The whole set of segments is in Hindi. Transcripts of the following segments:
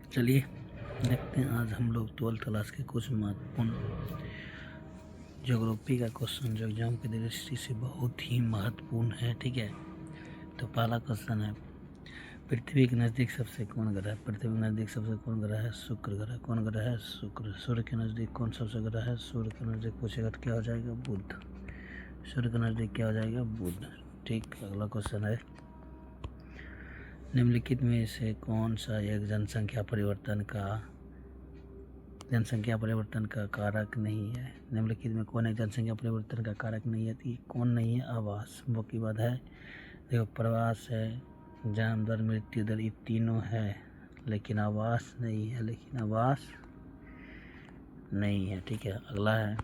चलिए देखते हैं आज हम लोग 12th क्लास के कुछ महत्वपूर्ण ज्योग्राफी का क्वेश्चन जो एग्जाम की दृष्टि से बहुत ही महत्वपूर्ण है। ठीक है, तो पहला क्वेश्चन है, पृथ्वी के नज़दीक सबसे कौन ग्रह है? पृथ्वी के नज़दीक सबसे कौन ग्रह है? शुक्र ग्रह। कौन ग्रह है? शुक्र। सूर्य के नज़दीक कौन सबसे ग्रह है? सूर्य के नज़दीक पूछेगा तो क्या हो जाएगा? बुध। सूर्य के नज़दीक क्या हो जाएगा? बुध। ठीक, अगला क्वेश्चन है, निम्नलिखित में से कौन सा एक जनसंख्या परिवर्तन का कारक नहीं है? निम्नलिखित में कौन एक जनसंख्या परिवर्तन का कारक नहीं है? तो ये कौन नहीं है? आवास। वो की बात है, देखो प्रवास है, जन्म दर, मृत्यु दर, ये तीनों है, लेकिन आवास नहीं है। ठीक है, अगला है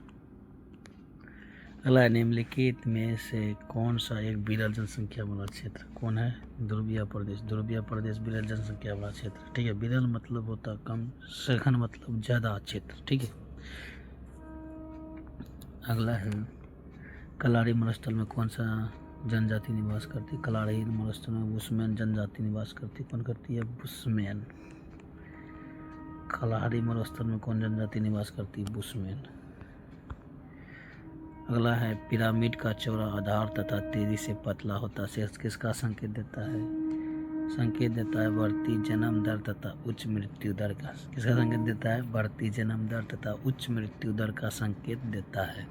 निम्नलिखित में से कौन सा एक विरल जनसंख्या वाला क्षेत्र? कौन है? ध्रुवीय प्रदेश विरल जनसंख्या वाला क्षेत्र। ठीक है, विरल मतलब होता कम, सघन मतलब ज़्यादा क्षेत्र। ठीक है, अगला है, कलारी मरुस्थल में कौन सा जनजाति निवास करती है? कलारी मरुस्थल में बुशमैन जनजाति निवास करती है। कौन करती है? बुशमैन। कलारी मरुस्थल में कौन जनजाति निवास करती है? बुशमैन। अगला है, पिरामिड का चौड़ा आधार तथा तेजी से पतला होता है किसका संकेत देता है? संकेत देता है बढ़ती जन्म दर तथा उच्च मृत्यु दर का। किसका संकेत देता है? बढ़ती जन्म दर तथा उच्च मृत्यु दर का संकेत देता है।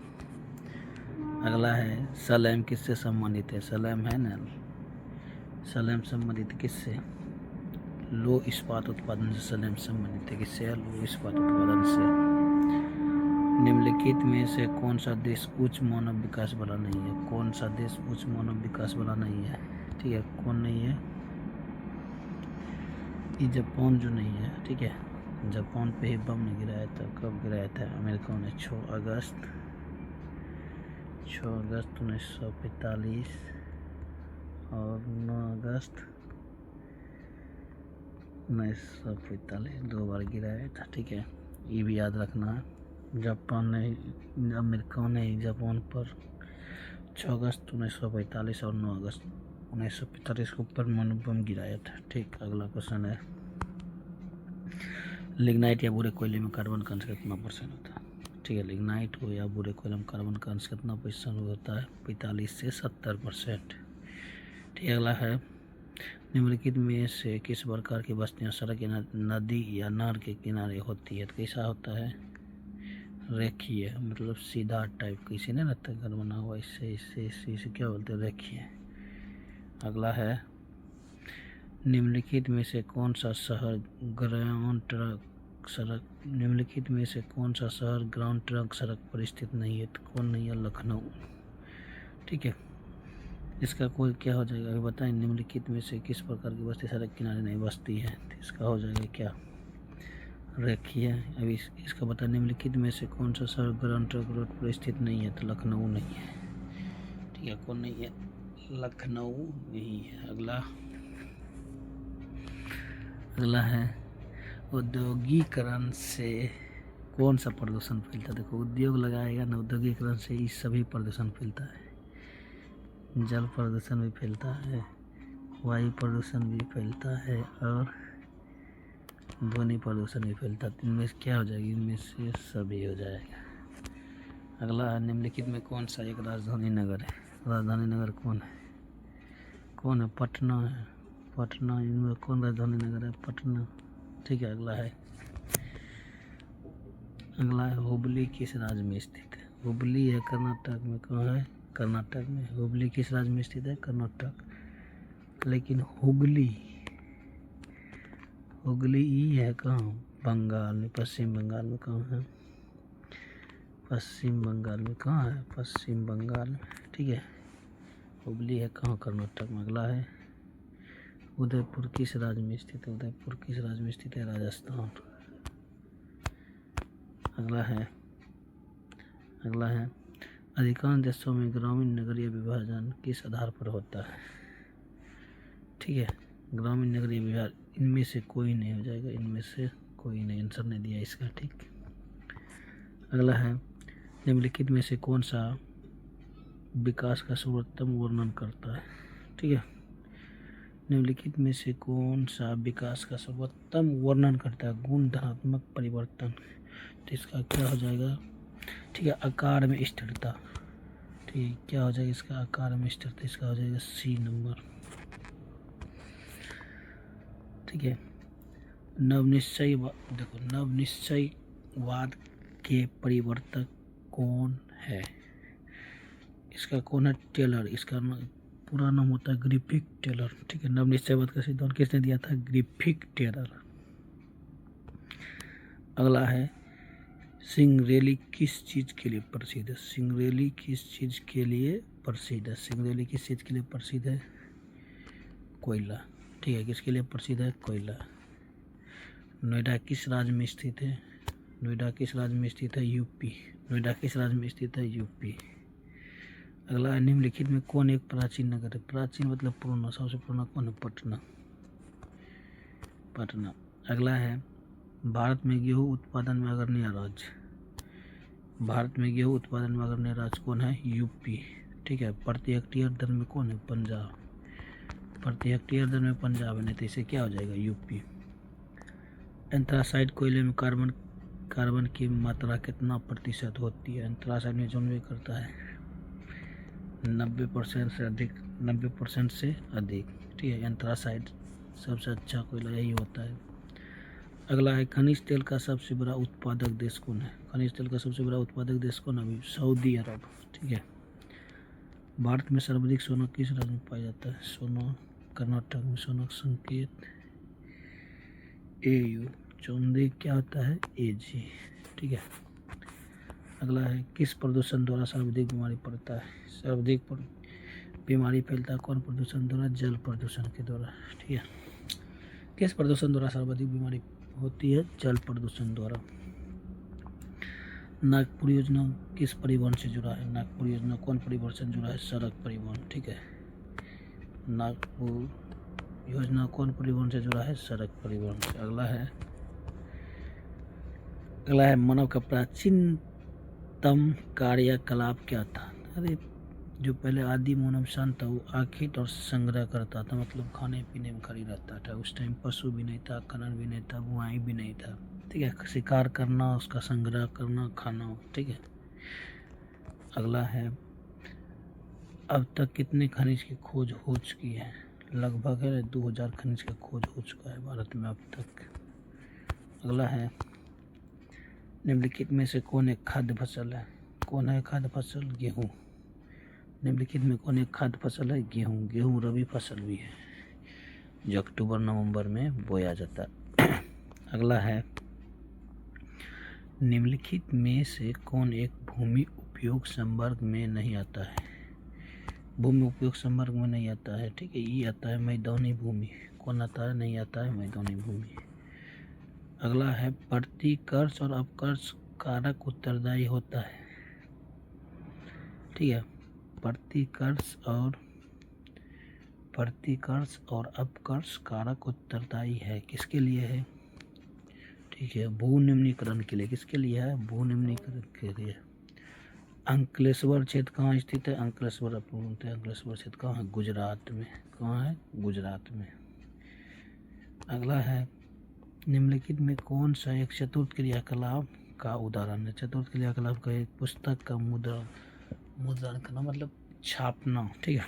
अगला है, सलेम किससे संबंधित है? सलेम है ना, सलेम संबंधित किससे? लो इस्पात उत्पादन से सलेम संबंधित है। किससे? लो इस्पात उत्पादन से। निम्नलिखित में से कौन सा देश उच्च मानव विकास वाला नहीं है? कौन सा देश उच्च मानव विकास वाला नहीं है? ठीक है, कौन नहीं है? ये जापान जो नहीं है। ठीक है, जापान पे ही बम नहीं गिराया था। कब गिराया था? अमेरिका ने 6 अगस्त 1945 और 9 अगस्त 1945 2 बार गिराया था। ठीक है, ये भी याद रखना है। अमेरिका ने जापान पर 6 अगस्त 1945 और 9 अगस्त 1945 को परमाणु बम गिराया था। ठीक, अगला क्वेश्चन है, लिग्नाइट या बुरे कोयले में कार्बन का अंश कितना परसेंट होता है? ठीक है, लिग्नाइट हो या बुरे कोयले में कार्बन का अंश कितना परसेंट होता है? 45 से 70%। ठीक, अगला है, निम्नलिखित में से किस प्रकार की बस्तियां सड़क या नदी या नहर के किनारे होती है? तो कैसा होता है? रेखीय, मतलब सीधा टाइप, किसी ने रहता घर बना हुआ, इससे क्या बोलते हैं? रेखीय। अगला है, निम्नलिखित में से कौन सा शहर ग्राउंड ट्रंक सड़क पर स्थित नहीं है? तो कौन नहीं है? लखनऊ। ठीक है, इसका कोई क्या हो जाएगा अभी बताएं? निम्नलिखित में से किस प्रकार की बस्ती सड़क किनारे नहीं बसती है? तो इसका हो जाएगा क्या? रेखीय। अभी इसका बताएं, निम्नलिखित में से कौन सा शहर ग्राउंड ट्रंक रोड पर स्थित नहीं है? तो लखनऊ नहीं है। ठीक है, कौन नहीं है? लखनऊ नहीं है। अगला है, औद्योगिकरण से कौन सा प्रदूषण फैलता है? देखो, उद्योग लगाएगा ना, औद्योगिकरण से ही सभी प्रदूषण फैलता है। जल प्रदूषण भी फैलता है, वायु प्रदूषण भी फैलता है और ध्वनि प्रदूषण भी फैलता है। इनमें से क्या हो जाएगी? इनमें से सभी हो जाएगा। अगला है, निम्नलिखित में कौन सा एक राजधानी नगर है? राजधानी नगर कौन है? पटना है। पटना, इनमें कौन राजधानी नगर है? पटना। ठीक है, अगला है, हुबली किस राज्य में स्थित है? हुबली है कर्नाटक में। कहाँ है? कर्नाटक में। हुबली किस राज्य में स्थित है? कर्नाटक। लेकिन हुगली ई है कहाँ? बंगाल में, पश्चिम बंगाल में। कहाँ है? पश्चिम बंगाल में। कहाँ है? पश्चिम बंगाल में। ठीक है, हुबली है कहाँ? कर्नाटक में। अगला है, उदयपुर किस राज्य में स्थित है? उदयपुर किस राज्य में स्थित है? राजस्थान। अगला है, अधिकांश देशों में ग्रामीण नगरीय विभाजन किस आधार पर होता है? ठीक है, ग्रामीण नगरीय विभाजन, इनमें से कोई नहीं हो जाएगा, इनमें से कोई नहीं, आंसर नहीं दिया इसका। ठीक, अगला है, निम्नलिखित में से कौन सा विकास का सर्वोत्तम वर्णन करता है? ठीक है, निम्नलिखित में से कौन सा विकास का सर्वोत्तम वर्णन करता है? गुण धनात्मक परिवर्तन। तो इसका क्या हो जाएगा? ठीक है, आकार में स्थिरता। ठीक है, क्या हो जाएगा इसका? आकार में स्थिरता। इसका हो जाएगा सी नंबर। ठीक है, देखो, नवनिश्चयवाद के परिवर्तक कौन है? इसका कौन है? टेलर। इसका पूरा नाम होता है ग्रिफिथ टेलर। ठीक है, नवनिश्चयवाद का सिद्धांत किसने दिया था? Griffith Taylor. अगला है, सिंगरेली किस चीज के लिए प्रसिद्ध है? सिंगरेली किस चीज के लिए प्रसिद्ध है? सिंगरेली किस चीज के लिए प्रसिद्ध है? कोयला। ठीक है, किसके लिए प्रसिद्ध है? कोयला। नोएडा किस राज्य में स्थित है? नोएडा किस राज्य में स्थित है? यूपी। नोएडा किस राज्य में स्थित है? यूपी। अगला है, निम्नलिखित में कौन एक प्राचीन नगर है? प्राचीन मतलब पुराना। सबसे पुराना कौन है? पटना। पटना। अगला है, भारत में गेहूं उत्पादन में अग्रणी राज्य। भारत में गेहूं उत्पादन में अग्रणी राज्य कौन है? यूपी। ठीक है, प्रति हेक्टेयर दर में कौन है? पंजाब। प्रति हेक्टेयर दर में पंजाब है, नहीं तो इसे क्या हो जाएगा? यूपी। एंथ्रासाइड कोयले में कार्बन की मात्रा कितना प्रतिशत होती है? एंथ्रासाइड में जो करता है 90% से अधिक। 90% से अधिक। ठीक है, एंथ्रासाइड सबसे अच्छा कोयला यही होता है। अगला है, खनिज तेल का सबसे बड़ा उत्पादक देश कौन है? खनिज तेल का सबसे बड़ा उत्पादक देश कौन है? अभी सऊदी अरब। ठीक है, भारत में सर्वाधिक सोना किस राज्य में पाया जाता है? सोना कर्नाटक में। सोना संकेत AU। चौंदे क्या होता है? AG। ठीक है, अगला है, किस प्रदूषण द्वारा सर्वाधिक बीमारी पड़ता है? सर्वाधिक बीमारी फैलता है कौन प्रदूषण द्वारा? जल प्रदूषण के द्वारा। ठीक है, किस प्रदूषण द्वारा सर्वाधिक बीमारी होती है? जल प्रदूषण द्वारा। नागपुर योजना किस परिवहन से जुड़ा है? नागपुर योजना कौन परिवहन से जुड़ा है? सड़क परिवहन। ठीक है, नागपुर योजना कौन परिवहन से जुड़ा है? सड़क परिवहन से। अगला है, मानव का प्राचीनतम कार्यकलाप क्या था? अरे, जो पहले आदि मानव इंसान था वो आखिर और संग्रह करता था, मतलब खाने पीने में खड़ी रहता था। उस टाइम पशु भी नहीं था, खनन भी नहीं था, बुआई भी नहीं था। ठीक है, शिकार करना, उसका संग्रह करना, खाना। ठीक है, अगला है, अब तक कितने खनिज की खोज हो चुकी है? लगभग 2000 खनिज की खोज हो चुका है भारत में अब तक। अगला है, निम्नलिखित में से कौन एक खाद्य फसल है? कौन है खाद्य फसल? गेहूँ। निम्नलिखित में कौन एक खाद्य फसल है? गेहूँ। गेहूँ रबी फसल भी है जो अक्टूबर नवंबर में बोया जाता है। अगला है, निम्नलिखित में से कौन एक भूमि उपयोग संवर्ग में नहीं आता है? भूमि उपयोग संवर्ग में नहीं आता है। ठीक है, ये आता है मैदानी भूमि। कौन आता है? नहीं आता है मैदानी भूमि। अगला है, प्रतिकर्ष और अपकर्ष कारक उत्तरदायी होता है। ठीक है, प्रतिकर्ष और अपकर्ष कारक उत्तरदायी है। किसके लिए है? ठीक है, भू निम्नीकरण के लिए। किसके लिए है? भू निम्नीकरण के लिए। अंकलेश्वर क्षेत्र कहाँ स्थित है? अंकलेश्वर क्षेत्र कहाँ है? गुजरात में। कहाँ है? गुजरात में। अगला है, निम्नलिखित में कौन सा एक चतुर्थ क्रियाकलाप का उदाहरण है? चतुर्थ क्रियाकलाप का एक पुस्तक का मुद्रण करना, मतलब छापना। ठीक है,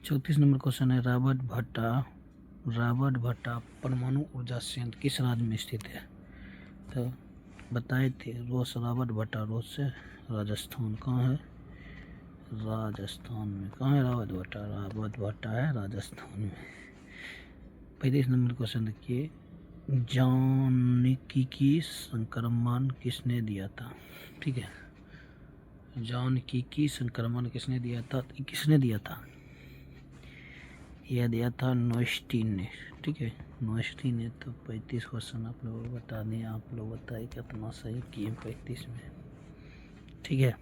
34 नंबर क्वेश्चन है, रॉबर्ट भट्टा परमाणु ऊर्जा संयंत्र किस राज्य में स्थित है? तो बताए थे, रॉबर्ट भट्टा से राजस्थान। कहाँ है? राजस्थान में। कहाँ है रॉबर्ट भट्टा है राजस्थान में। 35 नंबर क्वेश्चन देखिए, जानकीकी संक्रमण किसने दिया था? ठीक है, जानकीकी संक्रमण किसने दिया था? यह दिया था नोएस्टीन ने। ठीक है, नोएस्टीन ने। तो 35 क्वेश्चन आप लोग बता दें। आप लोग बताइए कितना सही किए 35 में। ठीक है।